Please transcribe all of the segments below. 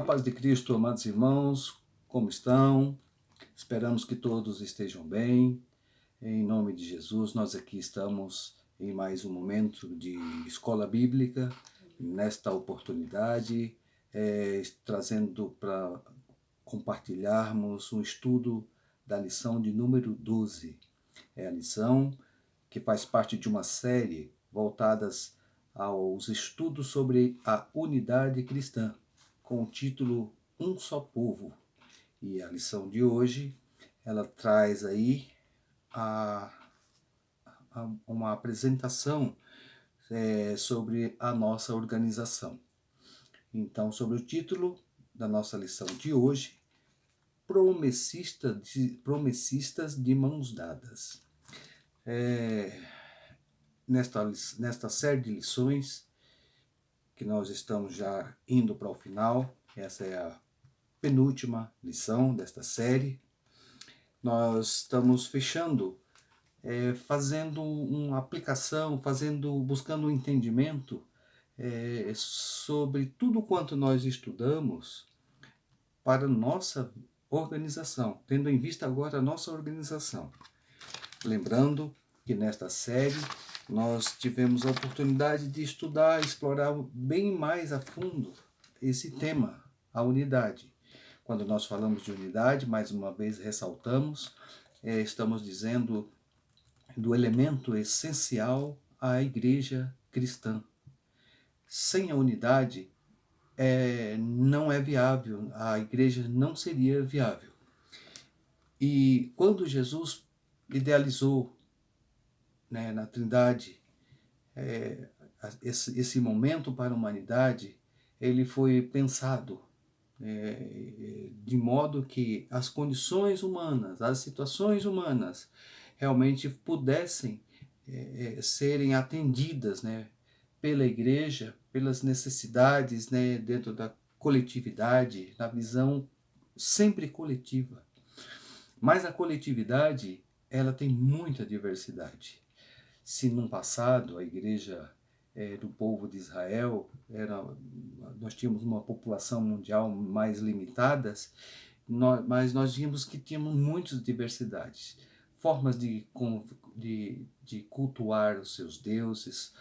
paz de Cristo, amados irmãos, como estão? Esperamos que todos estejam bem. Em nome de Jesus, nós aqui estamos em mais um momento de escola bíblica. Nesta oportunidade, trazendo para compartilharmos um estudo da lição de número 12. É a lição que faz parte de uma série voltadas aos estudos sobre a unidade cristã, com o título Um Só Povo. E a lição de hoje, ela traz aí uma apresentação sobre a nossa organização. Então, sobre o título da nossa lição de hoje, Promessistas de Mãos Dadas. Nesta série de lições, que nós estamos já indo para o final, essa é a penúltima lição desta série, nós estamos fechando, fazendo uma aplicação, buscando um entendimento sobre tudo quanto nós estudamos para nossa organização, tendo em vista agora a nossa organização. Lembrando que nesta série nós tivemos a oportunidade de estudar, explorar bem mais a fundo esse tema, a unidade. Quando nós falamos de unidade, mais uma vez ressaltamos, estamos dizendo do elemento essencial à igreja cristã. Sem a unidade, não é viável, a igreja não seria viável. E quando Jesus idealizou, na Trindade, esse momento para a humanidade, ele foi pensado de modo que as condições humanas, as situações humanas, realmente pudessem serem atendidas, pela igreja, pelas necessidades, dentro da coletividade, na visão sempre coletiva. Mas a coletividade, ela tem muita diversidade. Se no passado a igreja do povo de Israel, nós tínhamos uma população mundial mais limitada, mas nós vimos que tínhamos muitas diversidades. Formas de cultuar os seus deuses,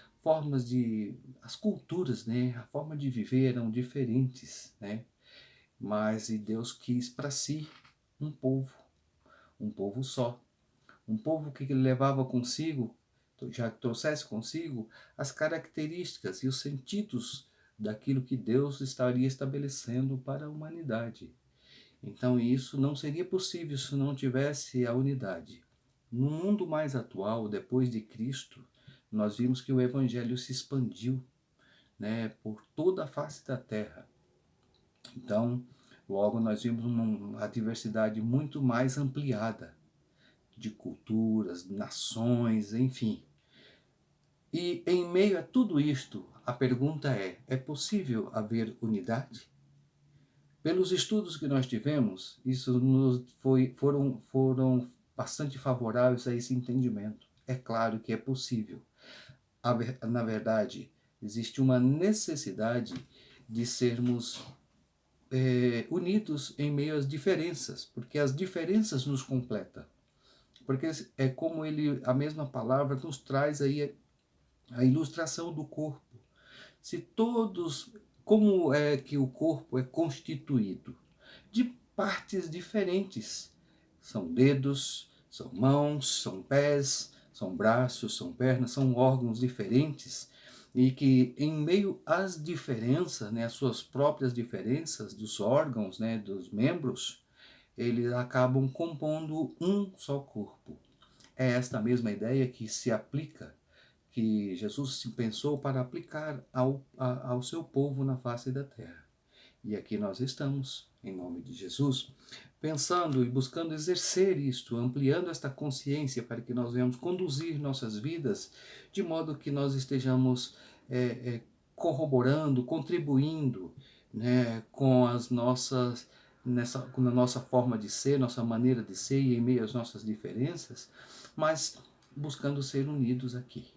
as culturas, a forma de viver eram diferentes, mas Deus quis para si um povo só. Um povo que levava consigo, já trouxesse consigo as características e os sentidos daquilo que Deus estaria estabelecendo para a humanidade. Então isso não seria possível se não tivesse a unidade. No mundo mais atual, depois de Cristo, nós vimos que o Evangelho se expandiu, por toda a face da terra. Então, logo nós vimos uma diversidade muito mais ampliada de culturas, nações, enfim. E em meio a tudo isto, a pergunta é possível haver unidade? Pelos estudos que nós tivemos, isso foram bastante favoráveis a esse entendimento. É claro que é possível. Na verdade, existe uma necessidade de sermos unidos em meio às diferenças, porque as diferenças nos completam. Porque é como a mesma palavra nos traz aí a ilustração do corpo. Como é que o corpo é constituído? De partes diferentes. São dedos, são mãos, são pés, são braços, são pernas, são órgãos diferentes. E que em meio às diferenças, as suas próprias diferenças dos órgãos, dos membros, eles acabam compondo um só corpo. É esta mesma ideia que se aplica, que Jesus se pensou para aplicar ao seu povo na face da terra. E aqui nós estamos, em nome de Jesus, pensando e buscando exercer isto, ampliando esta consciência para que nós venhamos conduzir nossas vidas de modo que nós estejamos corroborando, contribuindo, com as nossas com a nossa forma de ser, nossa maneira de ser e em meio às nossas diferenças, mas buscando ser unidos aqui.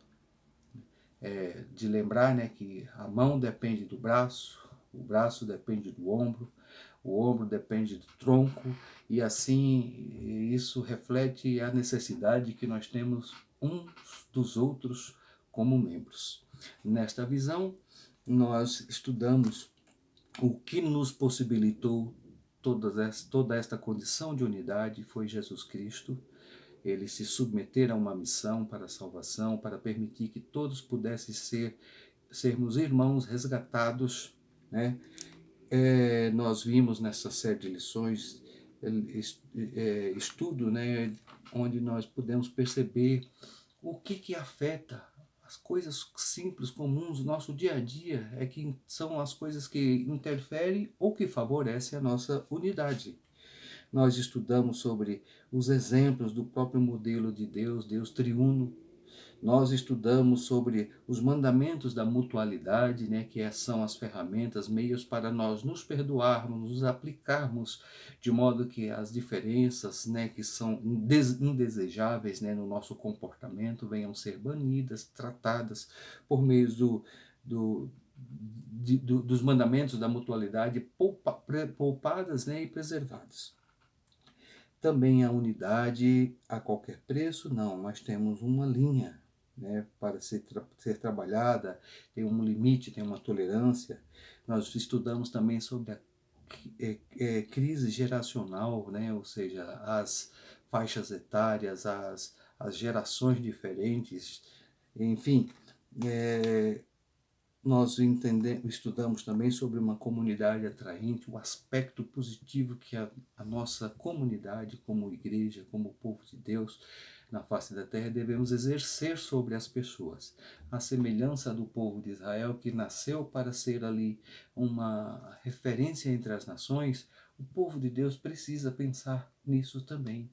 De lembrar que a mão depende do braço, o braço depende do ombro, o ombro depende do tronco, e assim isso reflete a necessidade que nós temos uns dos outros como membros. Nesta visão, nós estudamos o que nos possibilitou toda esta condição de unidade foi Jesus Cristo. Ele se submeter a uma missão para a salvação, para permitir que todos pudessem sermos irmãos resgatados, né? Nós vimos nessa série de lições estudo, né, onde nós podemos perceber o que afeta as coisas simples, comuns do nosso dia a dia, é que são as coisas que interferem ou que favorecem a nossa unidade. Nós estudamos sobre os exemplos do próprio modelo de Deus, Deus triuno. Nós estudamos sobre os mandamentos da mutualidade, né, que são as ferramentas, meios para nós nos perdoarmos, nos aplicarmos, de modo que as diferenças, né, que são indesejáveis, né, no nosso comportamento venham ser banidas, tratadas por meio dos mandamentos da mutualidade, poupadas, né, e preservadas. Também a unidade a qualquer preço, não, nós temos uma linha, né, para ser trabalhada, tem um limite, tem uma tolerância. Nós estudamos também sobre a crise geracional, né, ou seja, as faixas etárias, as gerações diferentes, enfim, nós estudamos também sobre uma comunidade atraente, o aspecto positivo que a nossa comunidade, como igreja, como povo de Deus, na face da terra, devemos exercer sobre as pessoas. A semelhança do povo de Israel, que nasceu para ser ali uma referência entre as nações, o povo de Deus precisa pensar nisso também.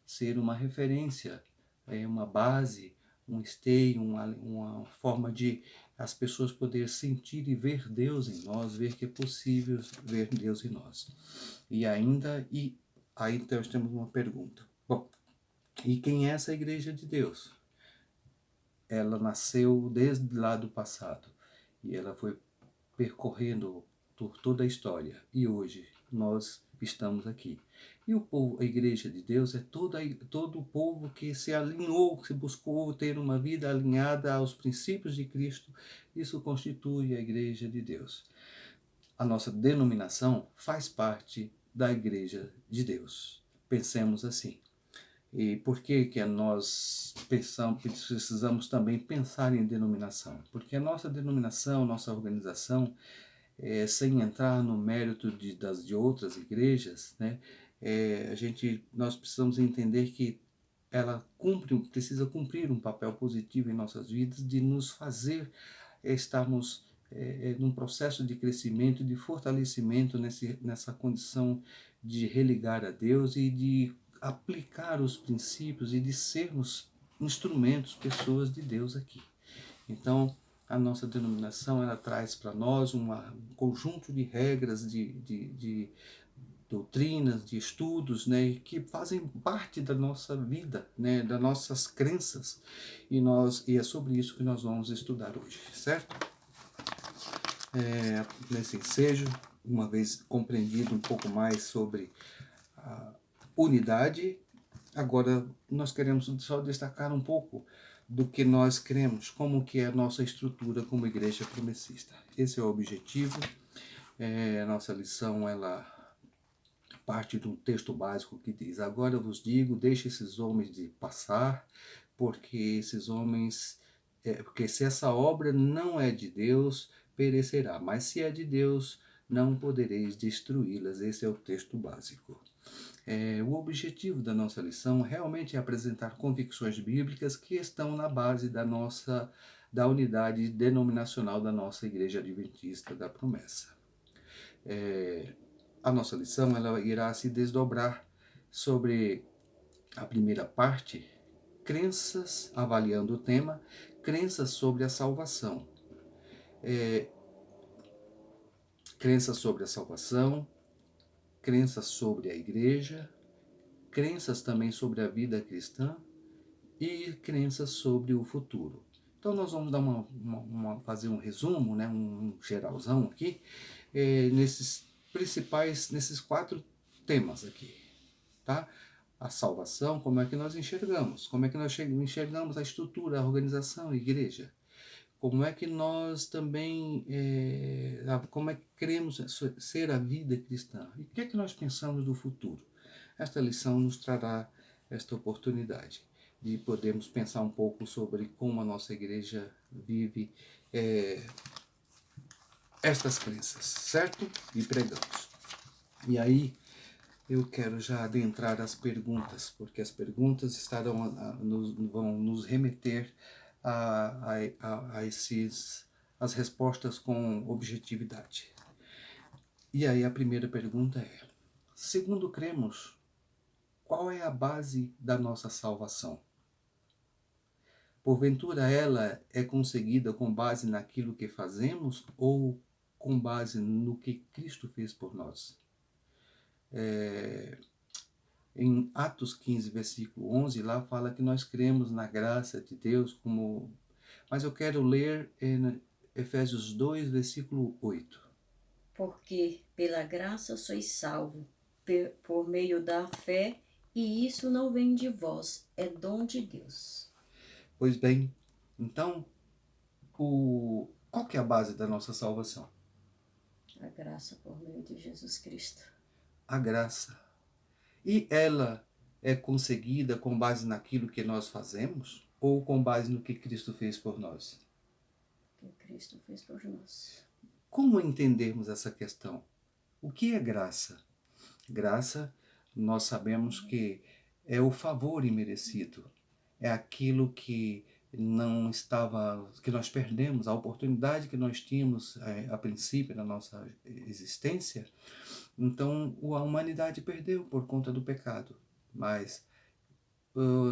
Ser uma referência, uma base, um esteio, uma forma de as pessoas poderem sentir e ver Deus em nós, ver que é possível ver Deus em nós. E aí então nós temos uma pergunta. Bom, e quem é essa igreja de Deus? Ela nasceu desde lá do passado e ela foi percorrendo por toda a história e hoje nós estamos aqui. E o povo, a igreja de Deus é todo o povo que se alinhou, que buscou ter uma vida alinhada aos princípios de Cristo. Isso constitui a igreja de Deus. A nossa denominação faz parte da igreja de Deus. Pensemos assim. E por que nós precisamos também pensar em denominação? Porque a nossa denominação, nossa organização, sem entrar no mérito de outras igrejas, né, nós precisamos entender que ela precisa cumprir um papel positivo em nossas vidas, de nos fazer estarmos num processo de crescimento, de fortalecimento nessa condição de religar a Deus e de aplicar os princípios e de sermos instrumentos, pessoas de Deus aqui. Então, a nossa denominação ela traz para nós um conjunto de regras, de doutrinas, de estudos, né, que fazem parte da nossa vida, né, das nossas crenças, e é sobre isso que nós vamos estudar hoje, certo? Nesse ensejo, uma vez compreendido um pouco mais sobre a unidade, agora nós queremos só destacar um pouco do que nós cremos, como que é a nossa estrutura como igreja promessista. Esse é o objetivo. A nossa lição ela parte de um texto básico que diz: agora eu vos digo, deixe esses homens de passar, porque se essa obra não é de Deus, perecerá, mas se é de Deus, não podereis destruí-las. Esse é o texto básico. O objetivo da nossa lição realmente é apresentar convicções bíblicas que estão na base da unidade denominacional da nossa Igreja Adventista da Promessa. A nossa lição ela irá se desdobrar sobre a primeira parte, crenças, avaliando o tema, crenças sobre a salvação. Crenças sobre a salvação, crenças sobre a igreja, crenças também sobre a vida cristã e crenças sobre o futuro. Então nós vamos dar fazer um resumo, né, um geralzão aqui, nesses 4 temas aqui, tá? A salvação, como é que nós enxergamos? Como é que nós enxergamos a estrutura, a organização, a igreja? Como é que nós também, como é que queremos ser a vida cristã? E o que é que nós pensamos do futuro? Esta lição nos trará esta oportunidade de podermos pensar um pouco sobre como a nossa igreja vive estas crenças, certo? E pregamos. E aí eu quero já adentrar as perguntas, porque as perguntas vão nos remeter a as respostas com objetividade. E aí a primeira pergunta é: segundo cremos, qual é a base da nossa salvação? Porventura ela é conseguida com base naquilo que fazemos ou com base no que Cristo fez por nós? Em Atos 15, versículo 11, lá fala que nós cremos na graça de Deus como... Mas eu quero ler em Efésios 2, versículo 8. Porque pela graça sois salvo, por meio da fé, e isso não vem de vós, é dom de Deus. Pois bem, então, qual que é a base da nossa salvação? A graça por meio de Jesus Cristo. A graça. E ela é conseguida com base naquilo que nós fazemos ou com base no que Cristo fez por nós? Que Cristo fez por nós. Como entendermos essa questão? O que é graça? Graça, nós sabemos que é o favor imerecido, é aquilo que não estava, que nós perdemos, a oportunidade que nós tínhamos a princípio na nossa existência. Então a humanidade perdeu por conta do pecado, mas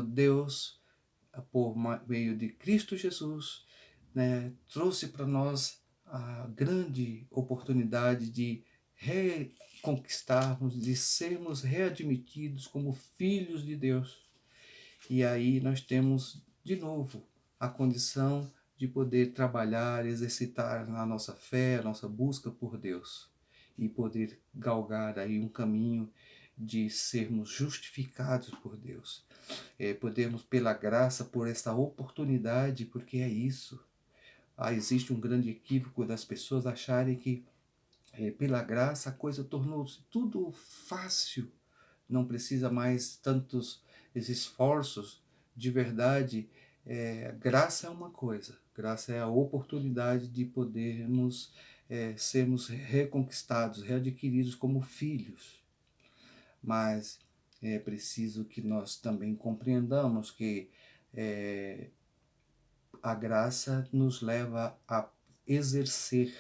Deus, por meio de Cristo Jesus, né, trouxe para nós a grande oportunidade de reconquistarmos, de sermos readmitidos como filhos de Deus. E aí nós temos de novo a condição de poder trabalhar, exercitar a nossa fé, a nossa busca por Deus e poder galgar aí um caminho de sermos justificados por Deus. Podemos, pela graça, por esta oportunidade, porque é isso. Existe um grande equívoco das pessoas acharem que pela graça a coisa tornou-se tudo fácil, não precisa mais tantos esforços. De verdade, graça é uma coisa, graça é a oportunidade de podermos sermos reconquistados, readquiridos como filhos. Mas é preciso que nós também compreendamos que a graça nos leva a exercer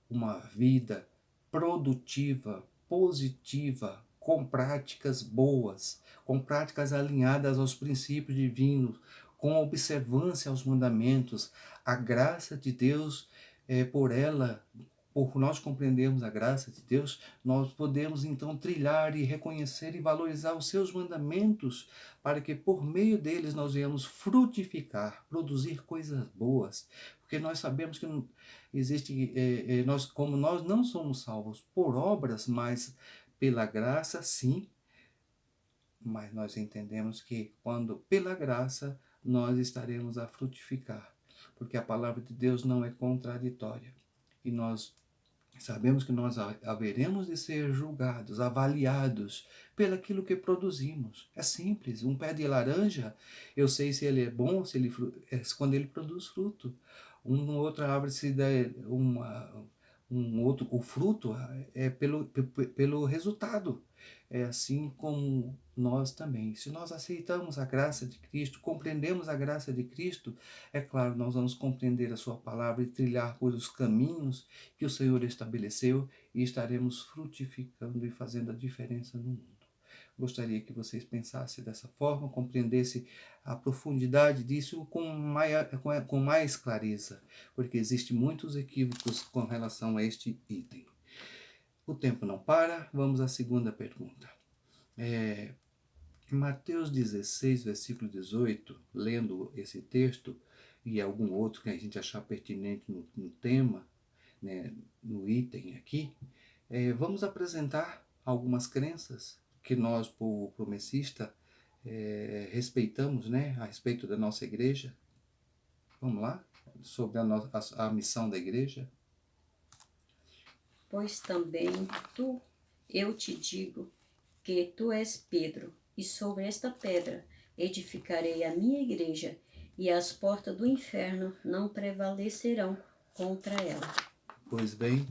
uma vida produtiva, positiva, com práticas boas, com práticas alinhadas aos princípios divinos, com observância aos mandamentos. A graça de Deus, por ela, por nós compreendermos a graça de Deus, nós podemos então trilhar e reconhecer e valorizar os seus mandamentos, para que por meio deles nós venhamos frutificar, produzir coisas boas, porque nós sabemos que existe, como nós não somos salvos por obras, mas pela graça, sim, mas nós entendemos que quando pela graça nós estaremos a frutificar, porque a palavra de Deus não é contraditória. E nós sabemos que nós haveremos de ser julgados, avaliados pelaquilo que produzimos. É simples. Um pé de laranja, eu sei se ele é bom, se ele, quando ele produz fruto. Uma outra árvore se dá o fruto é pelo resultado. É assim como nós também. Se nós aceitamos a graça de Cristo, compreendemos a graça de Cristo, é claro, nós vamos compreender a sua palavra e trilhar por os caminhos que o Senhor estabeleceu e estaremos frutificando e fazendo a diferença no mundo. Gostaria que vocês pensassem dessa forma, compreendessem a profundidade disso com mais clareza, porque existem muitos equívocos com relação a este item. O tempo não para, vamos à segunda pergunta. Mateus 16, versículo 18, lendo esse texto, e algum outro que a gente achar pertinente no tema, né, no item aqui, vamos apresentar algumas crenças que nós, por promessista, respeitamos, né, a respeito da nossa igreja. Vamos lá? Sobre a missão da igreja. Pois também eu te digo que tu és Pedro, e sobre esta pedra edificarei a minha igreja, e as portas do inferno não prevalecerão contra ela. Pois bem,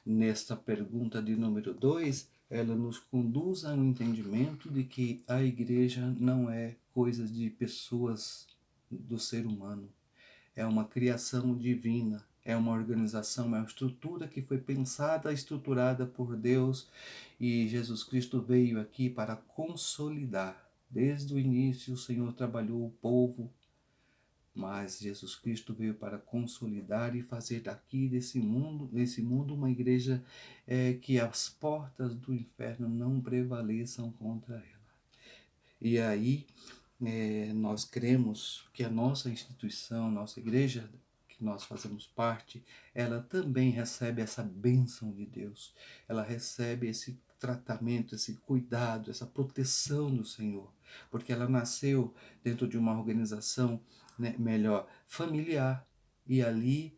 nesta pergunta de número 2, ela nos conduz ao entendimento de que a igreja não é coisa de pessoas do ser humano. É uma criação divina, é uma organização, é uma estrutura que foi pensada, estruturada por Deus, e Jesus Cristo veio aqui para consolidar. Desde o início o Senhor trabalhou o povo, mas Jesus Cristo veio para consolidar e fazer daqui desse mundo uma igreja que as portas do inferno não prevaleçam contra ela. E aí nós cremos que a nossa instituição, nossa igreja, que nós fazemos parte, ela também recebe essa bênção de Deus. Ela recebe esse tratamento, esse cuidado, essa proteção do Senhor, porque ela nasceu dentro de uma organização, né, melhor, familiar, e ali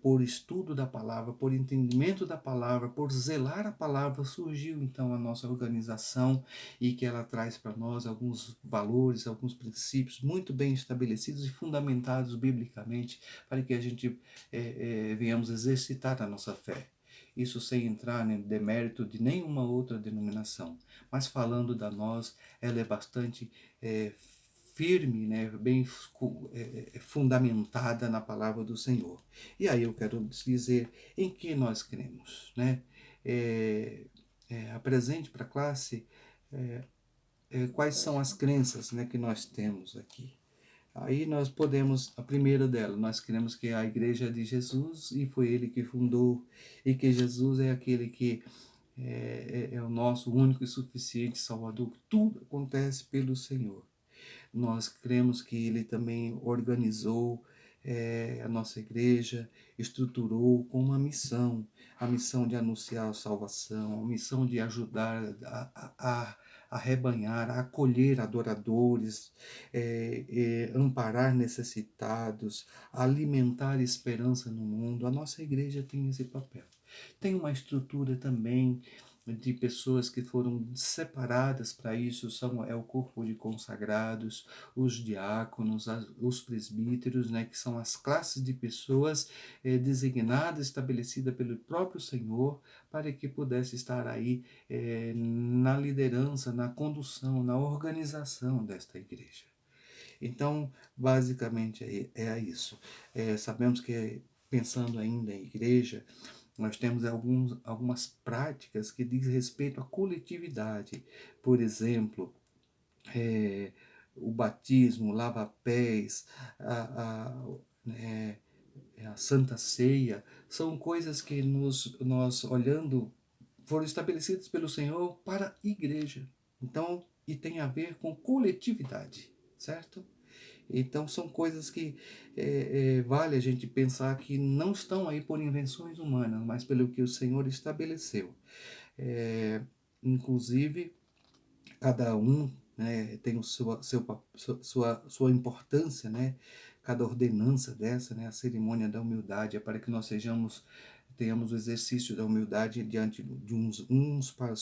por estudo da palavra, por entendimento da palavra, por zelar a palavra, surgiu então a nossa organização, e que ela traz para nós alguns valores, alguns princípios muito bem estabelecidos e fundamentados biblicamente, para que a gente venhamos exercitar a nossa fé. Isso sem entrar no demérito de nenhuma outra denominação, mas falando da nós, ela é bastante firme, né, bem fundamentada na palavra do Senhor. E aí eu quero dizer em que nós cremos, né? Apresente para a classe quais são as crenças, né, que nós temos aqui. Aí nós podemos, a primeira dela, nós cremos que é a igreja é de Jesus e foi ele que fundou, e que Jesus é aquele que é o nosso único e suficiente Salvador, que tudo acontece pelo Senhor. Nós cremos que ele também organizou a nossa igreja, estruturou com uma missão, a missão de anunciar a salvação, a missão de ajudar a rebanhar, a acolher adoradores, amparar necessitados, alimentar esperança no mundo. A nossa igreja tem esse papel. Tem uma estrutura também de pessoas que foram separadas para isso, é o corpo de consagrados, os diáconos, os presbíteros, né, que são as classes de pessoas designadas, estabelecidas pelo próprio Senhor, para que pudesse estar aí na liderança, na condução, na organização desta igreja. Então, basicamente é isso. Sabemos que, pensando ainda em igreja, nós temos algumas práticas que diz respeito à coletividade. Por exemplo, o batismo, o lava-pés, a Santa Ceia, são coisas que nós olhando, foram estabelecidas pelo Senhor para a igreja. Então, e tem a ver com coletividade, certo? Então são coisas que vale a gente pensar que não estão aí por invenções humanas, mas pelo que o Senhor estabeleceu. Inclusive, cada um, né, tem sua importância, né? Cada ordenança dessa, né, a cerimônia da humildade, é para que nós tenhamos o exercício da humildade diante de uns para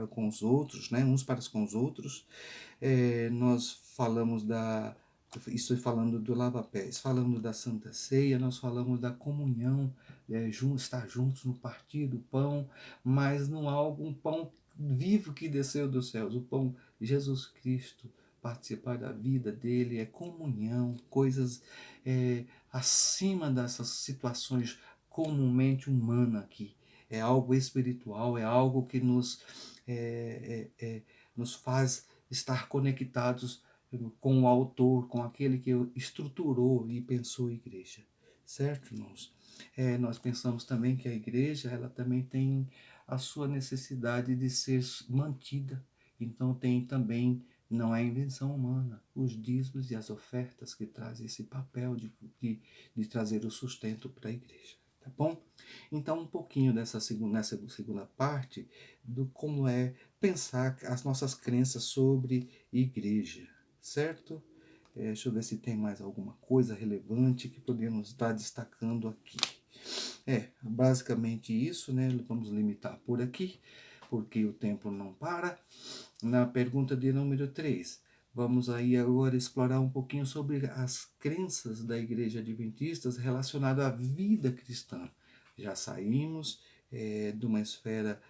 com os outros, né? Uns para com os outros. Nós falamos estou falando do lava-pés, falando da Santa Ceia, nós falamos da comunhão, estar juntos no partir do pão, mas não há um pão vivo que desceu dos céus, o pão de Jesus Cristo. Participar da vida dele é comunhão, coisas acima dessas situações comumente humanas aqui. É algo espiritual, é algo que nos faz estar conectados com o autor, com aquele que estruturou e pensou a igreja. Certo, irmãos? Nós pensamos também que a igreja ela também tem a sua necessidade de ser mantida. Então tem também, não é invenção humana, os dízimos e as ofertas que trazem esse papel de trazer o sustento para a igreja. Tá bom? Então, um pouquinho nessa segunda parte, do como é pensar as nossas crenças sobre igreja, certo? Deixa eu ver se tem mais alguma coisa relevante que podemos estar destacando aqui. Basicamente isso, né? Vamos limitar por aqui, porque o tempo não para. Na pergunta de número 3, vamos aí agora explorar um pouquinho sobre as crenças da Igreja Adventista relacionadas à vida cristã. Já saímos de uma esfera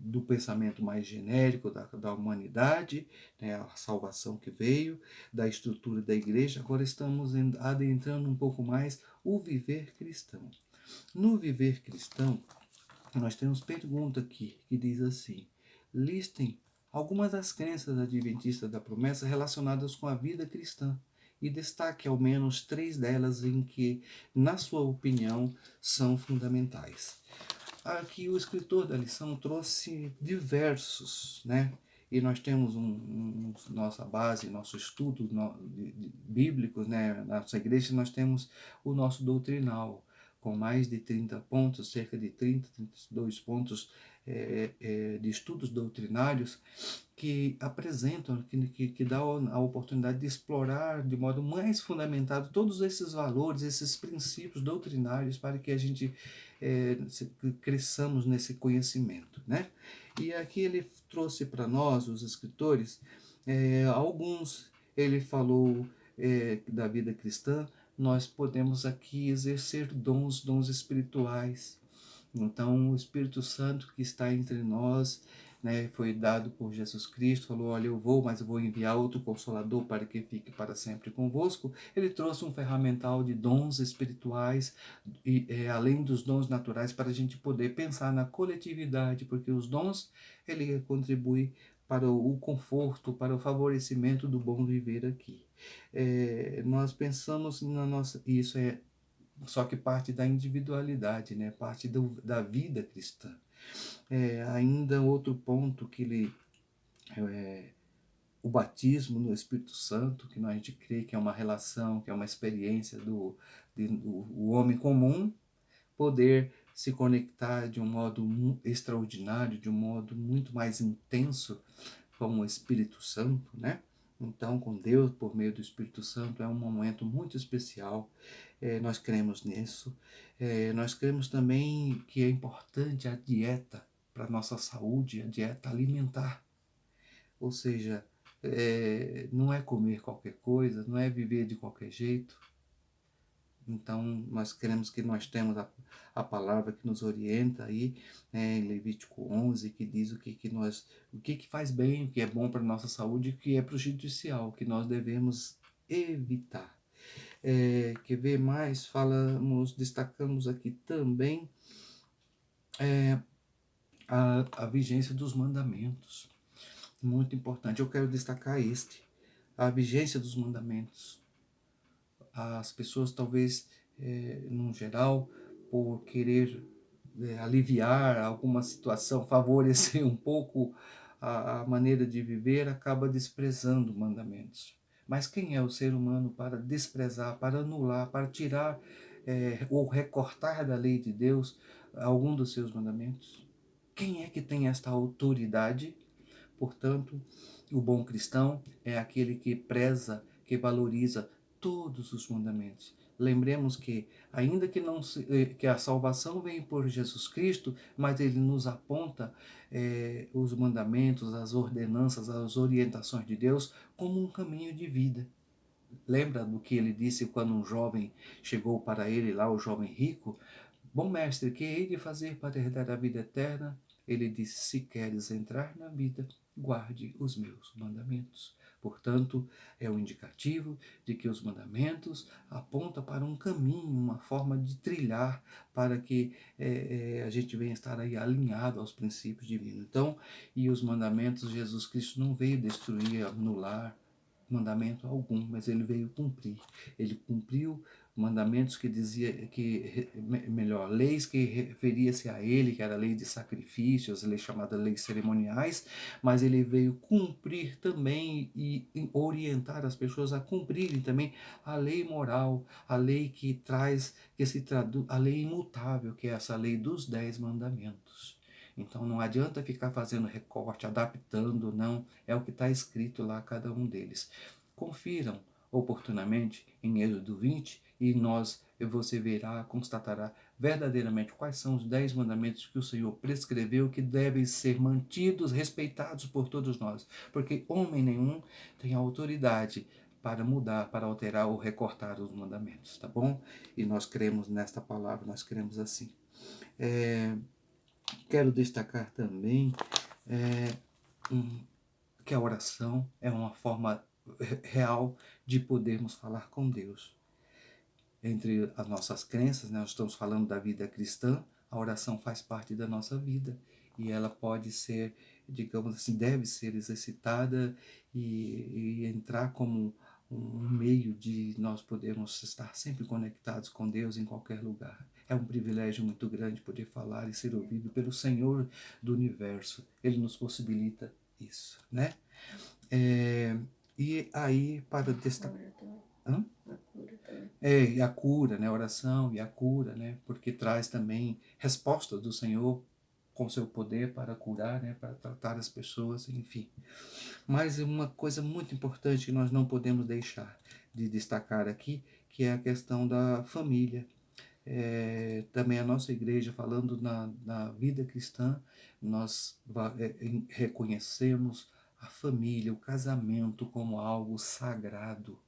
do pensamento mais genérico da humanidade, né, a salvação que veio, da estrutura da igreja, agora estamos adentrando um pouco mais o viver cristão. No viver cristão, nós temos pergunta aqui que diz assim: listem algumas das crenças adventistas da promessa relacionadas com a vida cristã e destaque ao menos 3 delas em que, na sua opinião, são fundamentais. Aqui o escritor da lição trouxe diversos, né? E nós temos nossa base, nosso estudo bíblico, né? Na nossa igreja nós temos o nosso doutrinal, com mais de 30 pontos, cerca de 32 pontos de estudos doutrinários que apresentam, que dá a oportunidade de explorar de modo mais fundamentado todos esses valores, esses princípios doutrinários para que a gente cresçamos nesse conhecimento, né? E aqui ele trouxe para nós, os escritores, alguns, ele falou da vida cristã, nós podemos aqui exercer dons espirituais. Então, o Espírito Santo que está entre nós, né, foi dado por Jesus Cristo, falou: olha, eu vou, mas eu vou enviar outro Consolador para que fique para sempre convosco. Ele trouxe um ferramental de dons espirituais, e além dos dons naturais, para a gente poder pensar na coletividade, porque os dons, ele contribui para o conforto, para o favorecimento do bom viver aqui. Nós pensamos na nossa... Isso só que parte da individualidade, né? Parte da vida cristã. Ainda outro ponto que ele... o batismo no Espírito Santo, que a gente crê que é uma relação, que é uma experiência do homem comum, poder se conectar de um modo extraordinário, de um modo muito mais intenso com o Espírito Santo, né? Então, com Deus, por meio do Espírito Santo, é um momento muito especial. Nós cremos nisso. Nós cremos também que é importante a dieta para a nossa saúde, a dieta alimentar. Ou seja, não é comer qualquer coisa, não é viver de qualquer jeito. Então, nós queremos que nós temos a palavra que nos orienta aí, né, em Levítico 11, que diz o que faz bem, o que é bom para a nossa saúde e o que é prejudicial, o que nós devemos evitar. Quer ver mais? Destacamos aqui também a vigência dos mandamentos. Muito importante. Eu quero destacar a vigência dos mandamentos. As pessoas talvez, no geral, por querer aliviar alguma situação, favorecer um pouco a maneira de viver, acaba desprezando mandamentos. Mas quem é o ser humano para desprezar, para anular, para tirar ou recortar da lei de Deus algum dos seus mandamentos? Quem é que tem esta autoridade? Portanto, o bom cristão é aquele que preza, que valoriza todos os mandamentos. Lembremos que, ainda que, que a salvação vem por Jesus Cristo, mas ele nos aponta os mandamentos, as ordenanças, as orientações de Deus como um caminho de vida. Lembra do que ele disse quando um jovem chegou para ele lá, o jovem rico? Bom mestre, que hei de fazer para herdar a vida eterna? Ele disse: se queres entrar na vida, guarde os meus mandamentos. Portanto, é o indicativo de que os mandamentos apontam para um caminho, uma forma de trilhar para que a gente venha estar aí alinhado aos princípios divinos. Então, e os mandamentos, Jesus Cristo não veio destruir, anular mandamento algum, mas ele veio cumprir. Ele cumpriu mandamentos que dizia que melhor, leis que referia-se a ele, que era a lei de sacrifícios, a lei chamada leis cerimoniais, mas ele veio cumprir também e orientar as pessoas a cumprirem também a lei moral, a lei que traz, que se traduz, a lei imutável, que é essa lei dos 10 mandamentos. Então não adianta ficar fazendo recorte, adaptando, não, é o que está escrito lá, cada um deles. Confiram oportunamente em Êxodo 20 e você verá, constatará verdadeiramente quais são os 10 mandamentos que o Senhor prescreveu que devem ser mantidos, respeitados por todos nós, porque homem nenhum tem autoridade para mudar, para alterar ou recortar os mandamentos, tá bom? E nós cremos nesta palavra, nós cremos assim. Quero destacar também que a oração é uma forma real de podermos falar com Deus. Entre as nossas crenças, nós estamos falando da vida cristã, a oração faz parte da nossa vida e ela pode ser, digamos assim, deve ser exercitada e entrar como um meio de nós podermos estar sempre conectados com Deus em qualquer lugar. É um privilégio muito grande poder falar e ser ouvido pelo Senhor do universo. Ele nos possibilita isso, né? E aí, para destacar... Hã? E a cura, né? A oração e a cura, né? Porque traz também respostas do Senhor com seu poder para curar, né? Para tratar as pessoas, enfim. Mas uma coisa muito importante que nós não podemos deixar de destacar aqui, que é a questão da família. Também a nossa igreja, falando na vida cristã, nós reconhecemos a família, o casamento como algo sagrado.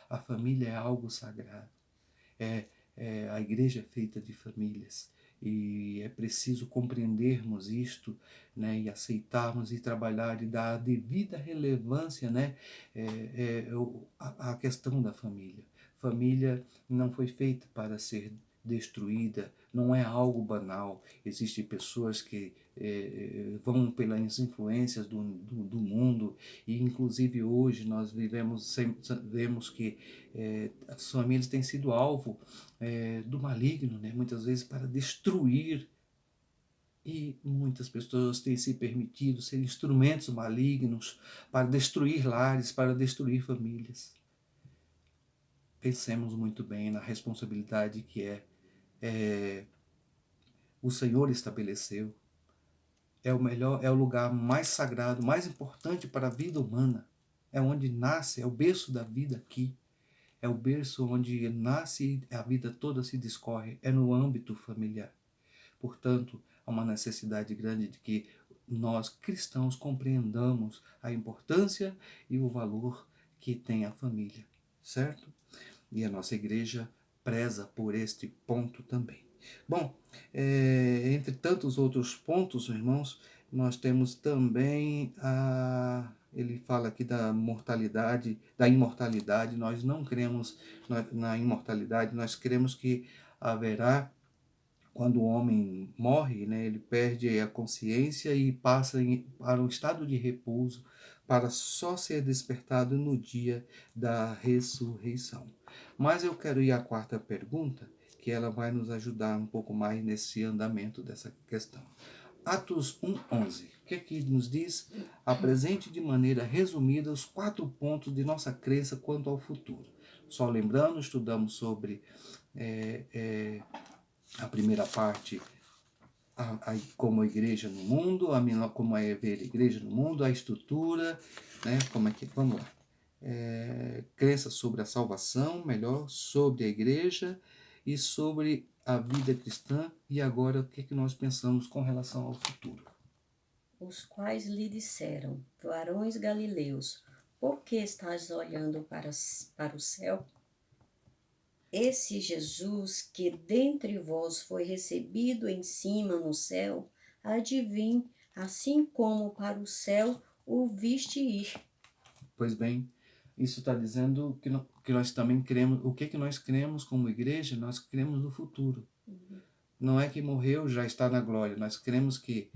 A família é algo sagrado. A igreja é feita de famílias e é preciso compreendermos isto, né, e aceitarmos e trabalhar e dar a devida relevância, né, à questão da família. Família não foi feita para ser destruída, não é algo banal. Existem pessoas que vão pelas influências do mundo e inclusive hoje nós vemos que as famílias têm sido alvo do maligno, né? Muitas vezes para destruir, e muitas pessoas têm se permitido ser instrumentos malignos para destruir lares, para destruir famílias. Pensemos muito bem na responsabilidade que o Senhor estabeleceu. É o melhor, é o lugar mais sagrado, mais importante para a vida humana. É onde nasce, é o berço da vida aqui. É o berço onde nasce e a vida toda se discorre. É no âmbito familiar. Portanto, há uma necessidade grande de que nós cristãos compreendamos a importância e o valor que tem a família, certo? E a nossa igreja preza por este ponto também. Bom, entre tantos outros pontos, irmãos, nós temos também ele fala aqui da mortalidade, da imortalidade. Nós não cremos na imortalidade, nós cremos que haverá, quando o homem morre, né, ele perde a consciência e passa para um estado de repouso, para só ser despertado no dia da ressurreição. Mas eu quero ir à quarta pergunta, que ela vai nos ajudar um pouco mais nesse andamento dessa questão. Atos 1:11. O que aqui nos diz? Apresente de maneira resumida os 4 pontos de nossa crença quanto ao futuro. Só lembrando, estudamos sobre a primeira parte, como a igreja no mundo, como é ver a igreja no mundo, a estrutura, né? Como é que, vamos lá. Crença sobre a salvação, melhor, sobre a igreja e sobre a vida cristã. E agora, o que é que nós pensamos com relação ao futuro? Os quais lhe disseram: varões galileus, por que estás olhando para o céu? Esse Jesus que dentre vós foi recebido em cima no céu, há de vir, assim como para o céu o viste ir. Pois bem, isso está dizendo que nós também cremos. O que nós cremos como igreja? Nós cremos no futuro. Não é que morreu, já está na glória. Nós cremos que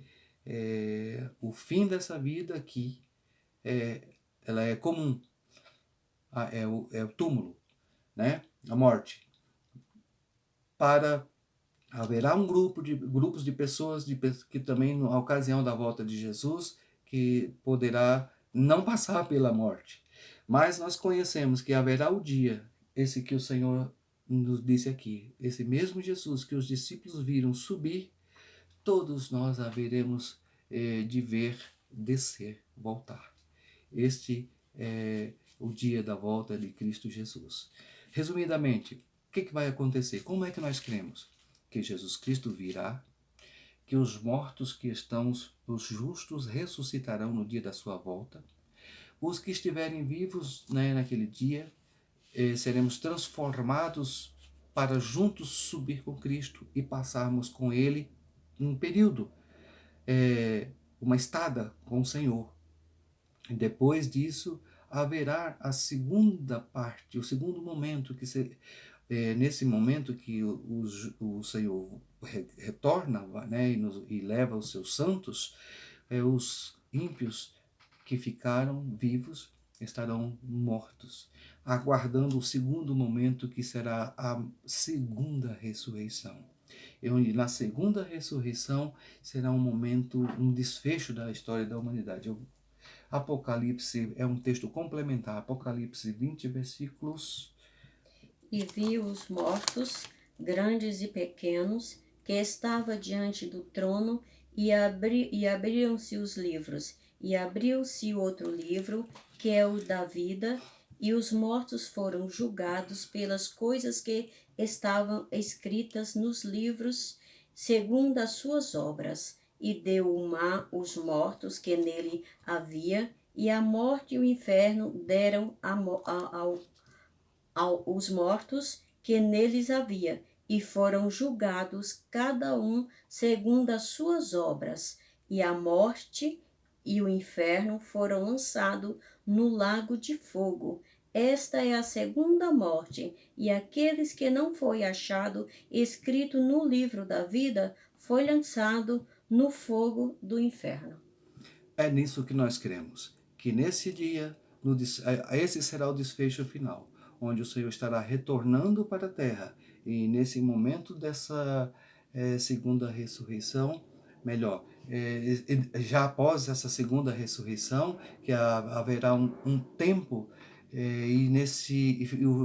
o fim dessa vida aqui, ela é comum. É o túmulo, né? A morte. para haverá grupos de pessoas que também, na ocasião da volta de Jesus, que poderá não passar pela morte. Mas nós conhecemos que haverá o dia, esse que o Senhor nos disse aqui, esse mesmo Jesus que os discípulos viram subir, todos nós haveremos de ver descer, voltar. Este é o dia da volta de Cristo Jesus. Resumidamente, o que vai acontecer? Como é que nós cremos? Que Jesus Cristo virá, que os mortos que estão, os justos, ressuscitarão no dia da sua volta. Os que estiverem vivos, né, naquele dia, seremos transformados para juntos subir com Cristo e passarmos com Ele um período, uma estada com o Senhor. Depois disso, haverá a segunda parte, o segundo momento, nesse momento que o Senhor retorna, né, e leva os seus santos, os ímpios que ficaram vivos estarão mortos, aguardando o segundo momento, que será a segunda ressurreição. E onde na segunda ressurreição será um momento, um desfecho da história da humanidade. Apocalipse é um texto complementar, Apocalipse 20, versículos. E vi os mortos, grandes e pequenos, que estava diante do trono, e abriram-se os livros, e abriu-se outro livro, que é o da vida, e os mortos foram julgados pelas coisas que estavam escritas nos livros, segundo as suas obras. E deu o mar os mortos que nele havia, e a morte e o inferno deram os mortos que neles havia, e foram julgados cada um segundo as suas obras, e a morte e o inferno foram lançados no lago de fogo. Esta é a segunda morte, e aqueles que não foi achado escrito no livro da vida foi lançado no fogo do inferno. É nisso que nós cremos, que nesse dia, esse será o desfecho final, onde o Senhor estará retornando para a terra, e nesse momento dessa segunda ressurreição, melhor, já após essa segunda ressurreição, que haverá um tempo,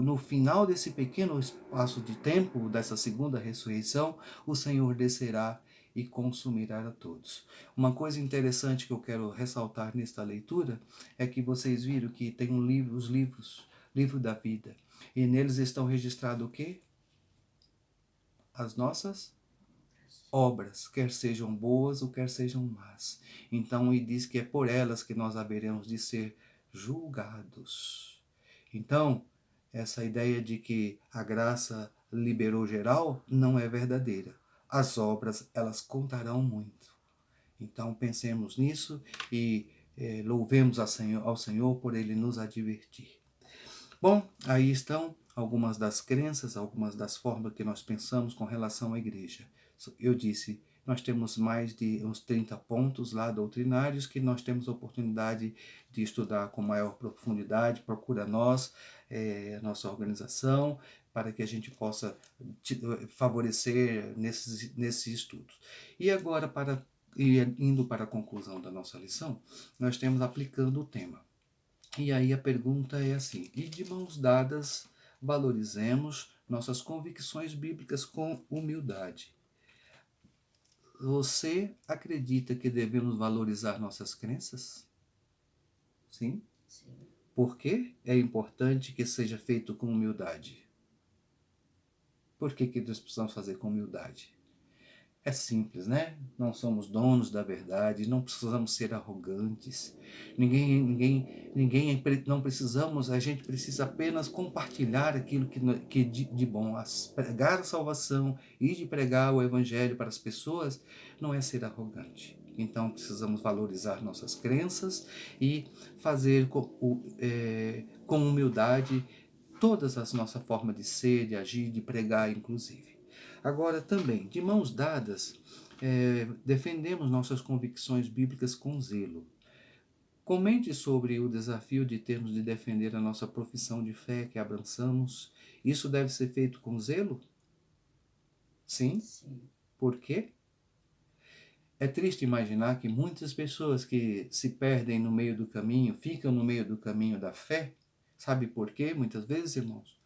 no final desse pequeno espaço de tempo, dessa segunda ressurreição, o Senhor descerá e consumirá a todos. Uma coisa interessante que eu quero ressaltar nesta leitura é que vocês viram que tem livro da vida, e neles estão registrados o quê? As nossas obras, quer sejam boas ou quer sejam más. Então ele diz que é por elas que nós haveremos de ser julgados. Então, essa ideia de que a graça liberou geral não é verdadeira. As obras, elas contarão muito. Então pensemos nisso e louvemos ao Senhor por Ele nos advertir. Bom, aí estão algumas das crenças, algumas das formas que nós pensamos com relação à igreja. Eu disse, nós temos mais de uns 30 pontos lá doutrinários que nós temos a oportunidade de estudar com maior profundidade. Procura nós, nossa organização, para que a gente possa favorecer nesses estudos. E agora, indo para a conclusão da nossa lição, nós temos aplicando o tema. E aí a pergunta é assim: e de mãos dadas valorizemos nossas convicções bíblicas com humildade? Você acredita que devemos valorizar nossas crenças? Sim? Sim. Por que é importante que seja feito com humildade? Por que nós precisamos fazer com humildade? É simples, né? Não somos donos da verdade, não precisamos ser arrogantes. Não precisamos, a gente precisa apenas compartilhar aquilo que de bom. Pregar a salvação e de pregar o evangelho para as pessoas não é ser arrogante. Então precisamos valorizar nossas crenças e fazer com humildade todas as nossas formas de ser, de agir, de pregar, inclusive. Agora também, de mãos dadas, defendemos nossas convicções bíblicas com zelo. Comente sobre o desafio de termos de defender a nossa profissão de fé que abraçamos. Isso deve ser feito com zelo? Sim. Sim. Por quê? É triste imaginar que muitas pessoas que se perdem no meio do caminho, ficam no meio do caminho da fé. Sabe por quê? Muitas vezes, irmãos,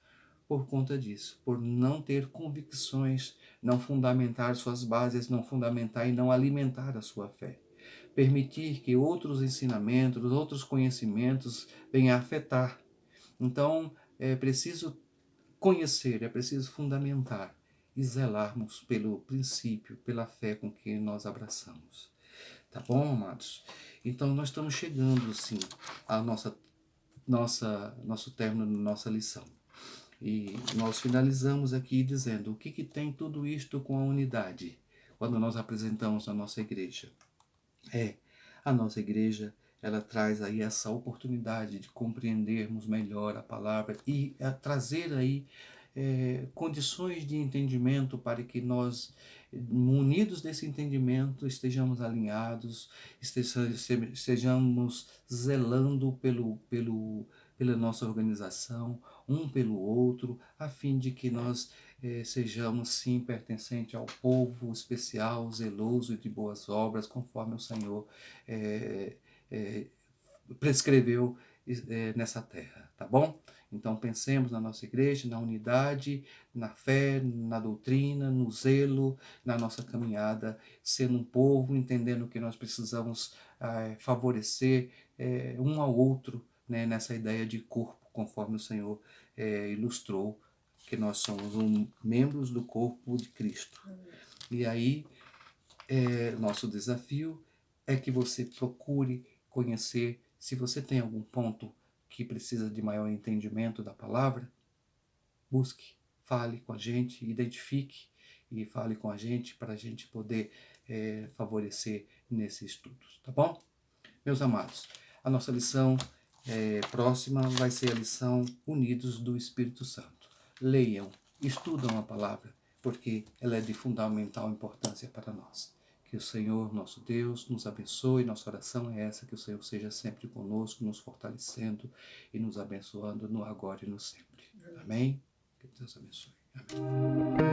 por conta disso, por não ter convicções, não fundamentar suas bases, não fundamentar e não alimentar a sua fé. Permitir que outros ensinamentos, outros conhecimentos venham a afetar. Então, é preciso conhecer, é preciso fundamentar e zelarmos pelo princípio, pela fé com que nós abraçamos. Tá bom, amados? Então, nós estamos chegando, sim, ao nosso término da nossa lição. E nós finalizamos aqui dizendo o que tem tudo isto com a unidade, quando nós apresentamos a nossa igreja. A nossa igreja, ela traz aí essa oportunidade de compreendermos melhor a palavra e trazer aí condições de entendimento para que nós, munidos desse entendimento, estejamos alinhados, estejamos zelando pela nossa organização, um pelo outro, a fim de que nós sejamos sim pertencentes ao povo especial, zeloso e de boas obras, conforme o Senhor é, é, prescreveu nessa terra, tá bom? Então pensemos na nossa igreja, na unidade, na fé, na doutrina, no zelo, na nossa caminhada, sendo um povo, entendendo que nós precisamos favorecer um ao outro, né, nessa ideia de corpo, conforme o Senhor ilustrou, que nós somos membros do corpo de Cristo. E aí, nosso desafio é que você procure conhecer, se você tem algum ponto que precisa de maior entendimento da palavra, busque, fale com a gente, identifique e fale com a gente para a gente poder favorecer nesse estudo, tá bom? Meus amados, a nossa lição próxima vai ser a lição Unidos do Espírito Santo. Leiam, estudam a palavra, porque ela é de fundamental importância para nós. Que o Senhor, nosso Deus, nos abençoe. Nossa oração é essa, que o Senhor seja sempre conosco, nos fortalecendo e nos abençoando no agora e no sempre. Amém? Que Deus abençoe. Amém.